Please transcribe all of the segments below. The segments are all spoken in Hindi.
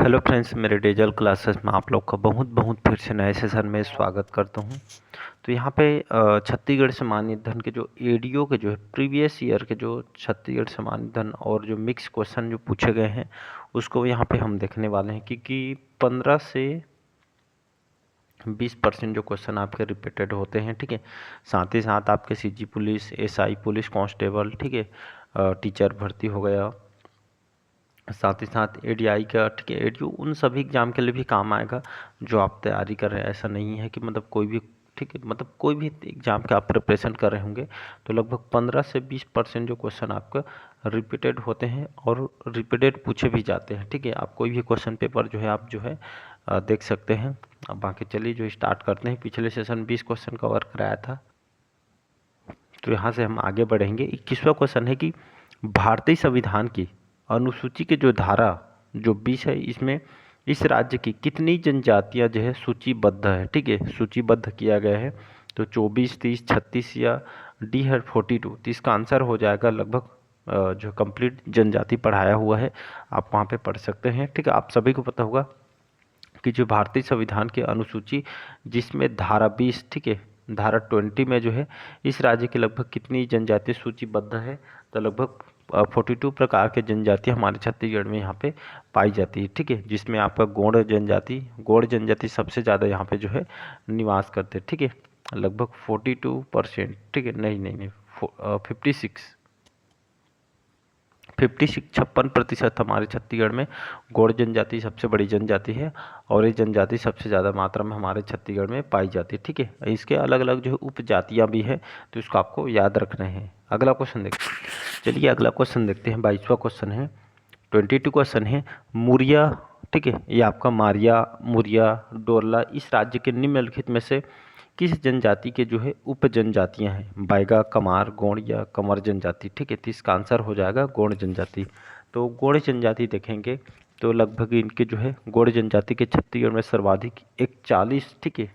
हेलो फ्रेंड्स, मेरे डिजिटल क्लासेस में आप लोग का बहुत बहुत फिर से नए सेशन में स्वागत करता हूं। तो यहाँ पे छत्तीसगढ़ सामान्य धन के जो एडीओ के जो है प्रीवियस ईयर के जो छत्तीसगढ़ सामान्य धन और जो मिक्स क्वेश्चन जो पूछे गए हैं उसको यहाँ पे हम देखने वाले हैं, क्योंकि 15 से 20% जो क्वेश्चन आपके रिपीटेड होते हैं। ठीक है, साथ ही साथ आपके CG police, SI police constable, ठीक है, टीचर भर्ती हो गया, साथ ही साथ एडीआई का, ठीक है, एडीओ उन सभी एग्जाम के लिए भी काम आएगा जो आप तैयारी कर रहे हैं। ऐसा नहीं है कि मतलब कोई भी, ठीक है, मतलब कोई भी एग्जाम का आप प्रिपरेशन कर रहे होंगे तो लगभग 15 से 20% जो क्वेश्चन आपका रिपीटेड होते हैं और रिपीटेड पूछे भी जाते हैं। ठीक है, आप कोई भी क्वेश्चन पेपर जो है आप जो है देख सकते हैं। अब बाकी चलिए जो स्टार्ट करते हैं। पिछले सेशन 20 क्वेश्चन कवर कराया था, तो यहाँ से हम आगे बढ़ेंगे। 21वां क्वेश्चन है कि भारतीय संविधान की अनुसूची के जो धारा जो 20 है, इसमें इस राज्य की कितनी जनजातियां जो है सूचीबद्ध है। ठीक है, सूचीबद्ध किया गया है। तो 24, 30, 36 या डी है 42। तो इसका आंसर हो जाएगा लगभग जो कंप्लीट जनजाति पढ़ाया हुआ है आप वहाँ पे पढ़ सकते हैं। ठीक है, आप सभी को पता होगा कि जो भारतीय संविधान की अनुसूची जिसमें धारा 20, ठीक है, धारा 20 में जो है इस राज्य की लगभग कितनी जनजाति सूचीबद्ध है, तो लगभग 42 प्रकार के जनजाति हमारे छत्तीसगढ़ में यहाँ पे पाई जाती है। ठीक है, जिसमें आपका गौड़ जनजाति सबसे ज़्यादा यहाँ पे जो है निवास करते हैं। ठीक है, लगभग 42%। ठीक है, नहीं नहीं नहीं 56% हमारे छत्तीसगढ़ में गौड़ जनजाति सबसे बड़ी जनजाति है और ये जनजाति सबसे ज़्यादा मात्रा में हमारे छत्तीसगढ़ में पाई जाती है। ठीक है, इसके अलग अलग जो है उपजातियाँ भी है, तो इसको आपको याद रखना है। अगला क्वेश्चन देखते हैं। चलिए अगला क्वेश्चन देखते हैं। 22वां क्वेश्चन है, 22 क्वेश्चन है। मुरिया, ठीक है, ये आपका मारिया, मुरिया, डोरला इस राज्य के निम्नलिखित में से किस जनजाति के जो है उप जनजातियाँ हैं? बैगा, कमार, गोंड या कंवर जनजाति। ठीक है, तो इसका आंसर हो जाएगा गोंड जनजाति। तो गोंड जनजाति देखेंगे तो लगभग इनके जो है गोंड जनजाति के छत्तीसगढ़ में सर्वाधिक 41, ठीक है,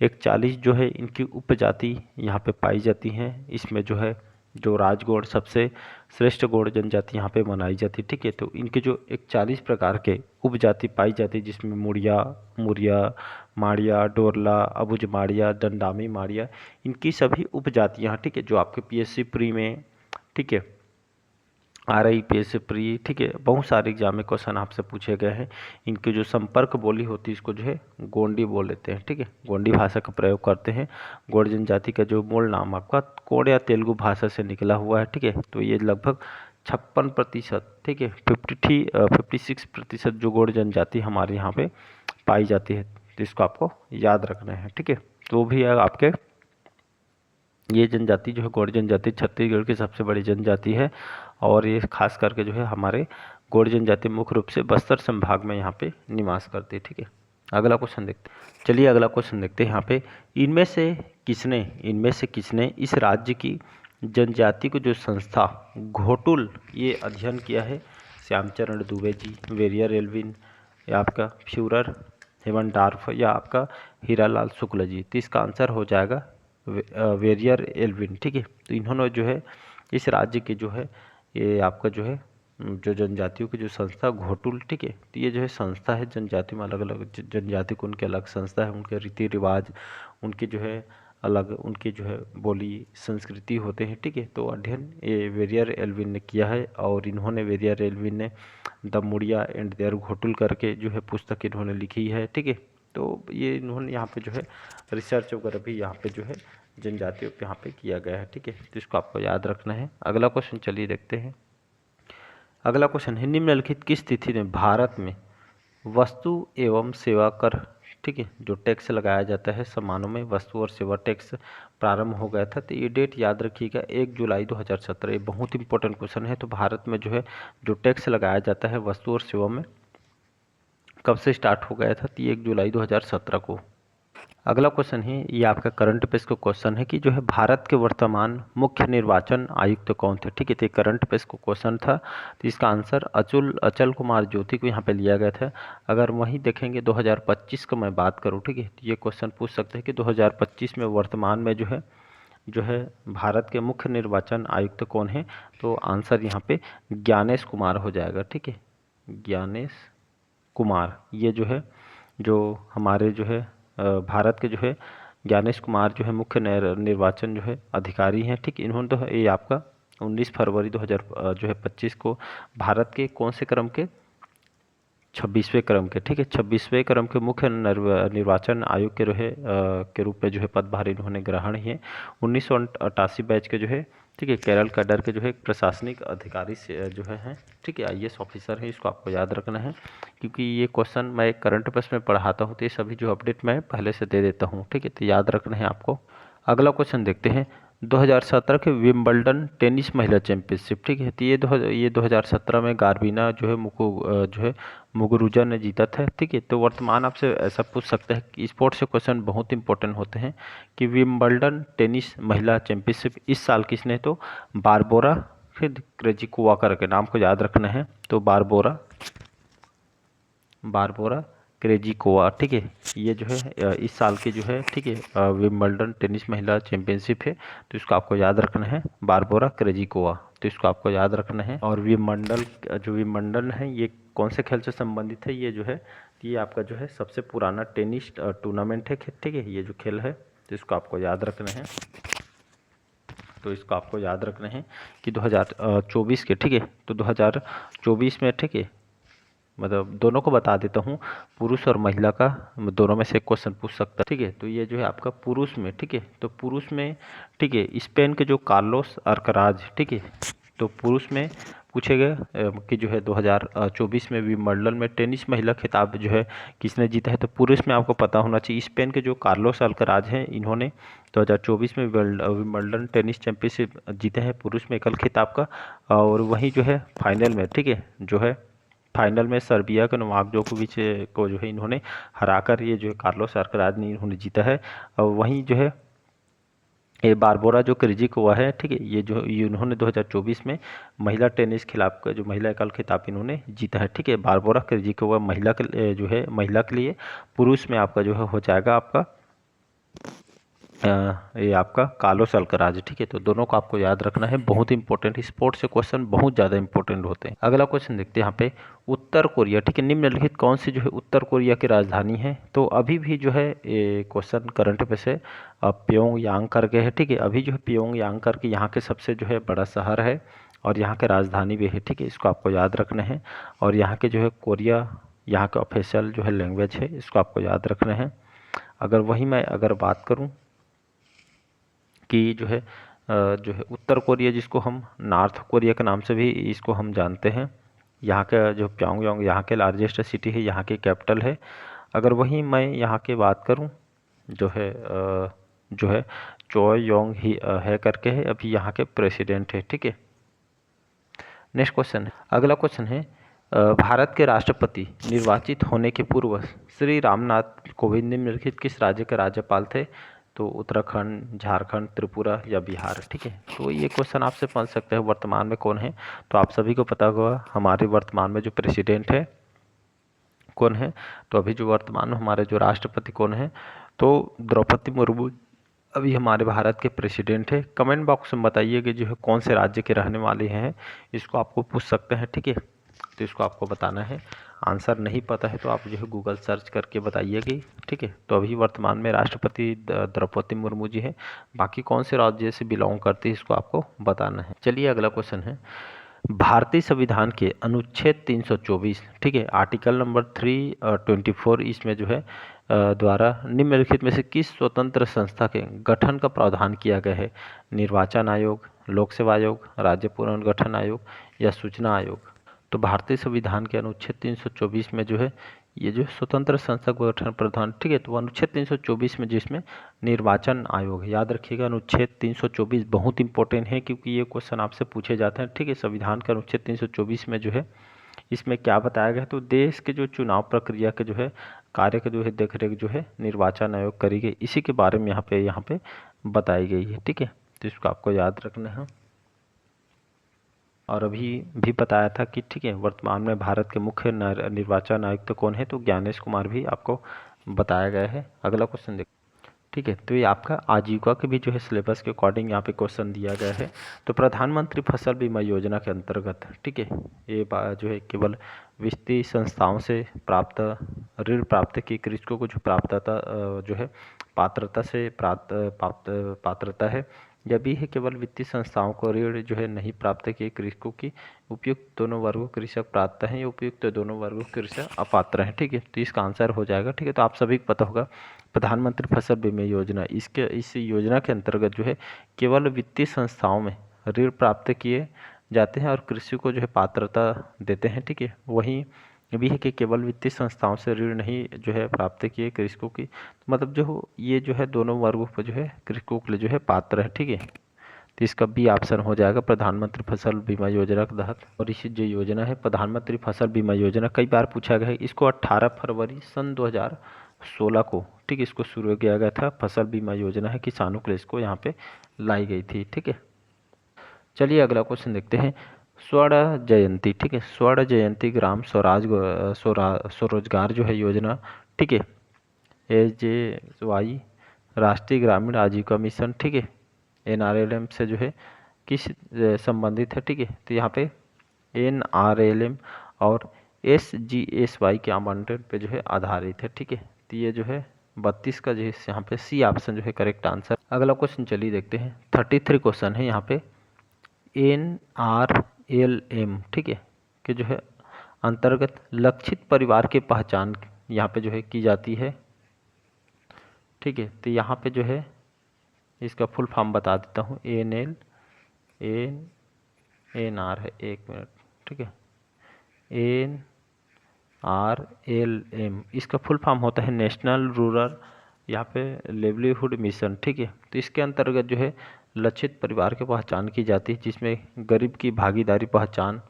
41 जो है इनकी उपजाति यहाँ पे पाई जाती हैं। इसमें जो है जो राजगौड़ सबसे श्रेष्ठ गौड़ जनजाति यहाँ पे मनाई जाती है। ठीक है, तो इनके जो 41 प्रकार के उपजाति पाई जाती है, जिसमें मुड़िया, मुरिया, माड़िया, डोरला, अबुझ माड़िया, दंडामी माड़िया, इनकी सभी उपजातियाँ, ठीक है, जो आपके पीएससी प्री में, ठीक है, RIPS प्री, ठीक है, बहुत सारे एग्जाम में क्वेश्चन आपसे पूछे गए हैं। इनकी जो संपर्क बोली होती है इसको जो है गोंडी बोल लेते हैं। ठीक है, गोंडी भाषा का प्रयोग करते हैं। गौड़ जनजाति का जो मूल नाम आपका कोड़ या तेलुगु भाषा से निकला हुआ है। ठीक है, तो ये लगभग 56%, ठीक है, 56% जो गौड़ जनजाति हमारे यहाँ पे पाई जाती है, तो इसको आपको याद रखना है। ठीक है, तो भी आपके ये जनजाति जो है गौड़ जनजाति छत्तीसगढ़ की सबसे बड़ी जनजाति है और ये खास करके जो है हमारे गौड़ जनजाति मुख्य रूप से बस्तर संभाग में यहाँ पे निवास करती है। ठीक है, अगला क्वेश्चन देखते हैं। चलिए अगला क्वेश्चन देखते हैं। यहाँ पे इनमें से किसने इस राज्य की जनजाति को जो संस्था घोटुल ये अध्ययन किया है? श्यामचरण दुबे जी, वेरियर एल्विन या आपका फ्यूरर हेवनडार्फ या आपका हीरालाल शुक्ल जी। तो इसका आंसर हो जाएगा वेरियर एल्विन। ठीक है, तो इन्होंने जो है इस राज्य के जो है ये आपका जो है जो जनजातियों की जो संस्था घोटुल, ठीक है, तो ये जो है संस्था है जनजाति में अलग अलग जनजाति को उनके अलग संस्था है, उनके रीति रिवाज, उनके जो है अलग उनकी जो है बोली संस्कृति होते हैं। ठीक है, तो अध्ययन ये वेरियर एल्विन ने किया है और इन्होंने वेरियर एल्विन ने the Muria and their ghotul करके जो है पुस्तक इन्होंने लिखी है। ठीक है, तो ये इन्होंने यहाँ पे जो है रिसर्च वगैरह भी यहाँ पे जो है जनजातियों पे यहाँ पे किया गया है। ठीक है, तो इसको आपको याद रखना है। अगला क्वेश्चन चलिए देखते हैं। अगला क्वेश्चन है, निम्नलिखित किस तिथि में भारत में वस्तु एवं सेवा कर, ठीक है, जो टैक्स लगाया जाता है सामानों में वस्तु और सेवा टैक्स प्रारंभ हो गया था? तो ये डेट याद रखिएगा 1 जुलाई 2017। ये बहुत इंपॉर्टेंट क्वेश्चन है। तो भारत में जो है जो टैक्स लगाया जाता है वस्तु और सेवा में कब से स्टार्ट हो गया था? तो 1 जुलाई 2017 को। अगला क्वेश्चन है, ये आपका करंट अफेयर्स का क्वेश्चन है कि जो है भारत के वर्तमान मुख्य निर्वाचन आयुक्त कौन थे? ठीक है, तो करंट अफेयर्स का क्वेश्चन था, तो इसका आंसर अचल कुमार ज्योति को यहाँ पे लिया गया था। अगर वहीं देखेंगे 2025 का मैं बात करूँ, ठीक है, तो ये क्वेश्चन पूछ सकते हैं कि 2025 में वर्तमान में जो है भारत के मुख्य निर्वाचन आयुक्त कौन है? तो आंसर यहाँ पे ज्ञानेश कुमार हो जाएगा। ठीक है, ज्ञानेश कुमार, ये जो है जो हमारे जो है भारत के जो है ज्ञानेश कुमार जो है मुख्य निर्वाचन जो है अधिकारी हैं। ठीक, इन्होंने तो ये आपका 19 फरवरी 2000 जो है 25 को भारत के कौन से क्रम के 26वें क्रम के, ठीक है, 26वें क्रम के मुख्य निर्वाचन आयोग के रहे के रूप में जो है पदभार इन्होंने ग्रहण ही है। 1988 बैच के जो है, ठीक है, केरल कैडर के जो है एक प्रशासनिक अधिकारी से जो है हैं, ठीक है, आईएएस ऑफिसर है। इसको आपको याद रखना है क्योंकि ये क्वेश्चन मैं करंट अफेयर्स में पढ़ाता हूँ तो ये सभी जो अपडेट मैं पहले से दे देता हूँ, ठीक है, तो याद रखना है आपको। अगला क्वेश्चन देखते हैं 2017 के विंबलडन टेनिस महिला चैंपियनशिप, ठीक है, तो ये 2017 में गार्बिना जो है जो है मुगुरुजा ने जीता था, ठीक है। तो वर्तमान आपसे ऐसा पूछ सकता है कि स्पोर्ट्स से क्वेश्चन बहुत इंपॉर्टेंट होते हैं कि विंबलडन टेनिस महिला चैंपियनशिप इस साल किसने, तो बारबोरा फिर क्रेजिकोवा करके नाम को याद रखना है। तो बारबोरा क्रेजिकोवा, ठीक है, ये जो है इस साल की जो है, ठीक है, विंबलडन टेनिस महिला चैंपियनशिप है, तो इसको आपको याद रखना है बारबोरा क्रेजिकोवा, तो इसको आपको याद रखना है। और विंबलडन है ये कौन से खेल से संबंधित है, ये जो है ये आपका जो है सबसे पुराना टेनिस टूर्नामेंट है, ठीक है, ये जो खेल है, तो इसको आपको याद रखना है। तो इसको आपको याद रखना है कि 2024 के, ठीक है, तो 2024 में, ठीक है, मतलब दोनों को बता देता हूँ, पुरुष और महिला का दोनों में से एक क्वेश्चन पूछ सकता है, ठीक है। तो ये जो है आपका पुरुष में, ठीक है, तो पुरुष में, ठीक है, स्पेन के जो कार्लोस अल्कराज, ठीक है, तो पुरुष में पूछे गए कि जो है 2024 में विंबलडन में टेनिस महिला खिताब जो है किसने जीता है, तो पुरुष में आपको पता होना चाहिए स्पेन के जो कार्लोस अल्कराज हैं, इन्होंने 2024 में विंबलडन टेनिस चैंपियनशिप जीते हैं पुरुष में एकल खिताब का। और वहीं जो है फाइनल में, ठीक है, जो है फाइनल में सर्बिया के नोवाक जोकोविच को जो है इन्होंने हराकर ये जो है कार्लोस अल्कराज ने इन्होंने जीता है। और वहीं जो है ये बारबोरा जो क्रेजिकोवा है, ठीक है, ये इन्होंने 2024 में महिला टेनिस खिलाफ का जो महिला एकल खिताब इन्होंने जीता है, ठीक है। बारबोरा क्रेजिकोवा महिला के जो है महिला के लिए, पुरुष में आपका जो है हो जाएगा आपका ये आपका कार्लोस अल्कराज, ठीक है। तो दोनों को आपको याद रखना है, बहुत इंपॉर्टेंट, स्पोर्ट्स से क्वेश्चन बहुत ज़्यादा इंपॉर्टेंट होते हैं। अगला क्वेश्चन देखते हैं यहाँ पे उत्तर कोरिया, ठीक है, निम्नलिखित कौन सी जो है उत्तर कोरिया की राजधानी है, तो अभी भी जो है ये क्वेश्चन करंट पे से प्योंगयांग करके है, ठीक है, अभी जो है प्योंगयांग करके यहाँ के सबसे जो है बड़ा शहर है और यहाँ के राजधानी भी है, ठीक है, इसको आपको याद रखना है। और यहाँ के जो है कोरिया यहाँ का ऑफिशियल जो है लैंग्वेज है, इसको आपको याद रखना है। अगर बात करूँ कि जो है उत्तर कोरिया, जिसको हम नॉर्थ कोरिया के नाम से भी इसको हम जानते हैं, यहाँ का जो प्योंगयांग यहाँ के लार्जेस्ट सिटी है, यहाँ की कैपिटल है। अगर वहीं मैं यहाँ की बात करूँ जो है चोय योंग ही है करके है, अभी यहाँ के प्रेसिडेंट है, ठीक है। नेक्स्ट क्वेश्चन है, अगला क्वेश्चन है भारत के राष्ट्रपति निर्वाचित होने के पूर्व श्री रामनाथ कोविंद निम्नलिखित किस राज्य के राज्यपाल थे, तो उत्तराखंड, झारखंड, त्रिपुरा या बिहार, ठीक है। तो ये क्वेश्चन आपसे पूछ सकते हैं वर्तमान में कौन है, तो आप सभी को पता होगा हमारे वर्तमान में जो प्रेसिडेंट है कौन है, तो अभी जो वर्तमान में हमारे जो राष्ट्रपति कौन है, तो द्रौपदी मुर्मू अभी हमारे भारत के प्रेसिडेंट है। कमेंट बॉक्स में बताइए कि जो है कौन से राज्य के रहने वाले हैं, इसको आपको पूछ सकते हैं, ठीक है, तो इसको आपको बताना है। आंसर नहीं पता है तो आप जो है गूगल सर्च करके बताइएगी, ठीक है। तो अभी वर्तमान में राष्ट्रपति द्रौपदी मुर्मू जी है, बाकी कौन से राज्य से बिलोंग करती है इसको आपको बताना है। चलिए अगला क्वेश्चन है, भारतीय संविधान के अनुच्छेद 324, ठीक है, आर्टिकल नंबर 324 इसमें जो है द्वारा निम्नलिखित में से किस स्वतंत्र संस्था के गठन का प्रावधान किया गया है, निर्वाचन आयोग, लोक सेवा आयोग, राज्य पुनर्गठन आयोग या सूचना आयोग। तो भारतीय संविधान के अनुच्छेद 324 में जो है ये जो स्वतंत्र संस्था का गठन प्रावधान, ठीक है, तो अनुच्छेद 324 में जिसमें निर्वाचन आयोग, याद रखिएगा अनुच्छेद 324 बहुत इंपॉर्टेंट है क्योंकि ये क्वेश्चन आपसे पूछे जाते हैं, ठीक है। संविधान के अनुच्छेद 324 में जो है इसमें क्या बताया गया है, तो देश के जो चुनाव प्रक्रिया के जो है कार्य के जो है देखरेख जो है निर्वाचन आयोग करेगी, इसी के बारे में यहाँ पे बताई गई है, ठीक है। तो इसको आपको याद रखना है। और अभी भी बताया था कि ठीक है वर्तमान में भारत के मुख्य निर्वाचन आयुक्त कौन है, तो ज्ञानेश कुमार भी आपको बताया गया है। अगला क्वेश्चन देखिए, ठीक है। तो ये आपका आजीविका के भी जो है सिलेबस के अकॉर्डिंग यहाँ पे क्वेश्चन दिया गया है। तो प्रधानमंत्री फसल बीमा योजना के अंतर्गत, ठीक है, ये जो है केवल वित्तीय संस्थाओं से प्राप्त ऋण प्राप्त की कृषकों को जो जो है पात्रता से पात्रता है, यह भी है केवल वित्तीय संस्थाओं को ऋण जो है नहीं प्राप्त किए कृषकों की उपयुक्त दोनों वर्गों कृषक पात्र हैं, या उपयुक्त दोनों वर्गों कृषक अपात्र हैं। ठीक है, तो इसका आंसर हो जाएगा। ठीक है, तो आप सभी को पता होगा प्रधानमंत्री फसल बीमा योजना, इस योजना के अंतर्गत जो है केवल वित्तीय संस्थाओं में ऋण प्राप्त किए जाते हैं और कृषि को जो है पात्रता देते हैं। ठीक है, वहीं भी है कि केवल वित्तीय संस्थाओं से ऋण नहीं जो है प्राप्त किए कृषकों की, तो मतलब जो ये जो है दोनों वर्गों पर जो है कृषकों के लिए जो है पात्र है। ठीक है, तो इसका बी ऑप्शन हो जाएगा प्रधानमंत्री फसल बीमा योजना के तहत। और इसी जो योजना है प्रधानमंत्री फसल बीमा योजना, कई बार पूछा गया है, इसको 18 फरवरी सन 2016 को, ठीक है, इसको शुरू किया गया था। फसल बीमा योजना है, किसानों के लिए इसको यहाँ पे लाई गई थी। ठीक है, चलिए अगला क्वेश्चन देखते हैं। स्वर्ण जयंती, ठीक है, स्वर्ण जयंती ग्राम स्वरोजगार जो है योजना, ठीक है, AJY राष्ट्रीय ग्रामीण आजीविका मिशन, ठीक है, NRLM से जो है किस संबंधित है। ठीक है, तो यहाँ पे NRLM और SGSY के आवंटन पे जो है आधारित है। ठीक है, तो ये जो है 32 का जो है यहाँ पे सी ऑप्शन जो है करेक्ट आंसर। अगला क्वेश्चन चलिए देखते हैं। 33 क्वेश्चन है यहाँ पे। NRLM, ठीक है, कि जो है अंतर्गत लक्षित परिवार की पहचान यहाँ पे जो है की जाती है। ठीक है, तो यहाँ पे जो है इसका फुल फॉर्म बता देता हूँ। NR है, एक मिनट, ठीक है, NRLM इसका फुल फॉर्म होता है नेशनल रूरल यहाँ पे लेवलीहुड मिशन। ठीक है, तो इसके अंतर्गत जो है लक्षित परिवार की पहचान की जाती है, जिसमें गरीब की भागीदारी पहचान,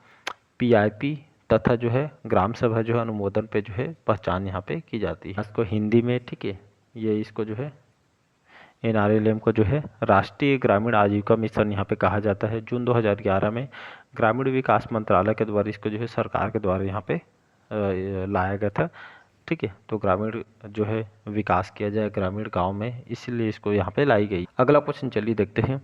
PIP तथा जो है ग्राम सभा जो है अनुमोदन पे जो है पहचान यहाँ पे की जाती है। इसको हिंदी में, ठीक है, ये इसको जो है NRLM को जो है राष्ट्रीय ग्रामीण आजीविका मिशन यहाँ पे कहा जाता है। जून 2011 में ग्रामीण विकास मंत्रालय के द्वारा इसको जो है सरकार के द्वारा यहाँ पे लाया गया था। ठीक है, तो ग्रामीण जो है विकास किया जाए ग्रामीण गांव में, इसीलिए इसको यहाँ पे लाई गई। अगला क्वेश्चन चलिए देखते हैं।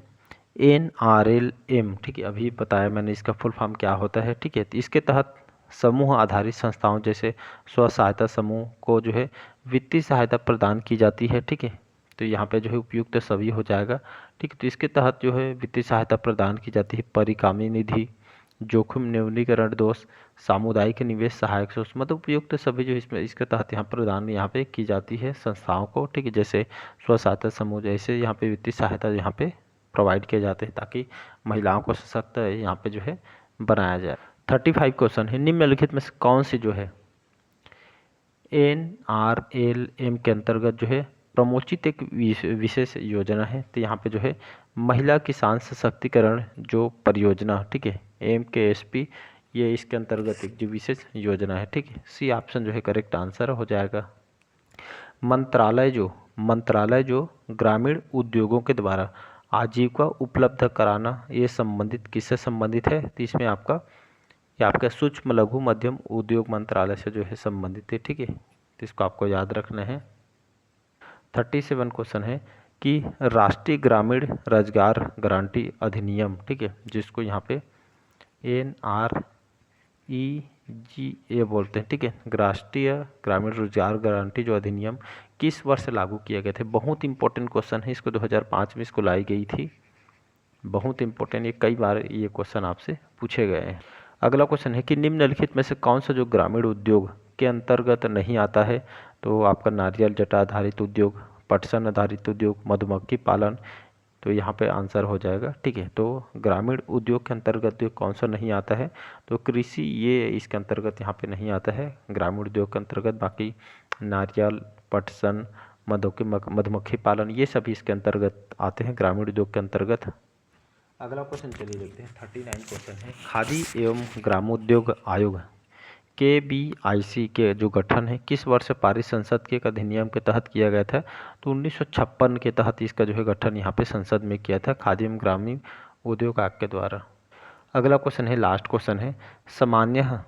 NRLM, ठीक है, अभी बताया मैंने इसका फुल फॉर्म क्या होता है। ठीक है, तो इसके तहत समूह आधारित संस्थाओं जैसे स्व सहायता समूह को जो है वित्तीय सहायता प्रदान की जाती है। ठीक है, तो यहाँ पे जो है उपयुक्त सभी हो जाएगा। ठीक है, तो इसके तहत जो है वित्तीय सहायता प्रदान की जाती है परिकामी निधि, जोखिम न्यूनीकरण दोष, सामुदायिक निवेश सहायक सोच, मतलब उपयुक्त सभी जो इसमें इसके तहत यहाँ प्रदान यहाँ पे की जाती है संस्थाओं को। ठीक है, जैसे स्व सहायता समूह, जैसे यहाँ पे वित्तीय सहायता यहाँ पे प्रोवाइड किए जाते हैं ताकि महिलाओं को सशक्त यहाँ पे जो है बनाया जाए। 35 क्वेश्चन है। निम्नलिखित में से कौन सी जो है NRLM के अंतर्गत जो है प्रमोचित एक विशेष योजना है। तो यहाँ पे जो है महिला किसान सशक्तिकरण जो परियोजना, ठीक है, MKSP, ये इसके अंतर्गत एक जो विशेष योजना है। ठीक है, सी ऑप्शन जो है करेक्ट आंसर हो जाएगा। मंत्रालय जो ग्रामीण उद्योगों के द्वारा आजीविका उपलब्ध कराना, ये संबंधित किससे संबंधित है? तो इसमें आपका सूक्ष्म लघु मध्यम उद्योग मंत्रालय से जो है संबंधित है। ठीक है, तो इसको आपको याद रखना है। 37 क्वेश्चन है कि राष्ट्रीय ग्रामीण रोजगार गारंटी अधिनियम, ठीक है, जिसको यहाँ पे NREGA बोलते हैं। ठीक है, राष्ट्रीय ग्रामीण रोजगार गारंटी जो अधिनियम किस वर्ष लागू किया गया था? बहुत इंपॉर्टेंट क्वेश्चन है, इसको 2005 में इसको लाई गई थी। बहुत इंपॉर्टेंट, ये कई बार ये क्वेश्चन आपसे पूछे गए हैं। अगला क्वेश्चन है कि निम्नलिखित में से कौन सा जो ग्रामीण उद्योग के अंतर्गत नहीं आता है? तो आपका नारियल जटा आधारित उद्योग, पटसन आधारित उद्योग, मधुमक्खी पालन, तो यहाँ पे आंसर हो जाएगा। ठीक है, तो ग्रामीण उद्योग के अंतर्गत जो कौन सा नहीं आता है? तो कृषि, ये इसके अंतर्गत यहाँ पे नहीं आता है ग्रामीण उद्योग के अंतर्गत। बाकी नारियल, पटसन, मधुमक्खी पालन, ये सभी इसके अंतर्गत आते हैं ग्रामीण उद्योग के अंतर्गत। अगला क्वेश्चन चलिए देखते हैं। 39 क्वेश्चन है। खादी एवं ग्रामोद्योग आयोग KBIC के जो गठन है किस वर्ष पारित संसद के एक अधिनियम के तहत किया गया था? तो 1956 के तहत इसका जो है गठन यहाँ पे संसद में किया था, खादी एवं ग्रामीण उद्योग आयोग के द्वारा। अगला क्वेश्चन है, लास्ट क्वेश्चन है। सामान्य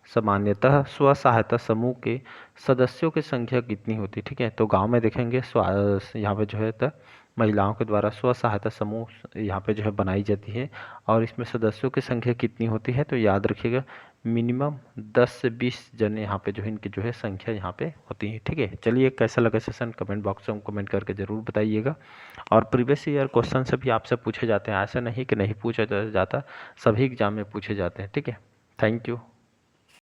सामान्यतः स्व सहायता समूह के सदस्यों की संख्या कितनी होती है। ठीक है, तो गांव में देखेंगे यहाँ पे जो है तो महिलाओं के द्वारा स्व सहायता समूह यहाँ पे जो है बनाई जाती है और इसमें सदस्यों की संख्या कितनी होती है, तो याद रखिएगा मिनिमम 10 से 20 जन यहाँ पे जो है इनकी जो है संख्या यहाँ पे होती है। ठीक है, चलिए कैसा लगा सेशन कमेंट बॉक्स में कमेंट करके ज़रूर बताइएगा। और प्रीवियस ईयर क्वेश्चन से भी आपसे पूछे जाते हैं, ऐसा नहीं कि नहीं पूछा जाता, सभी एग्जाम में पूछे जाते हैं। ठीक है, थैंक यू।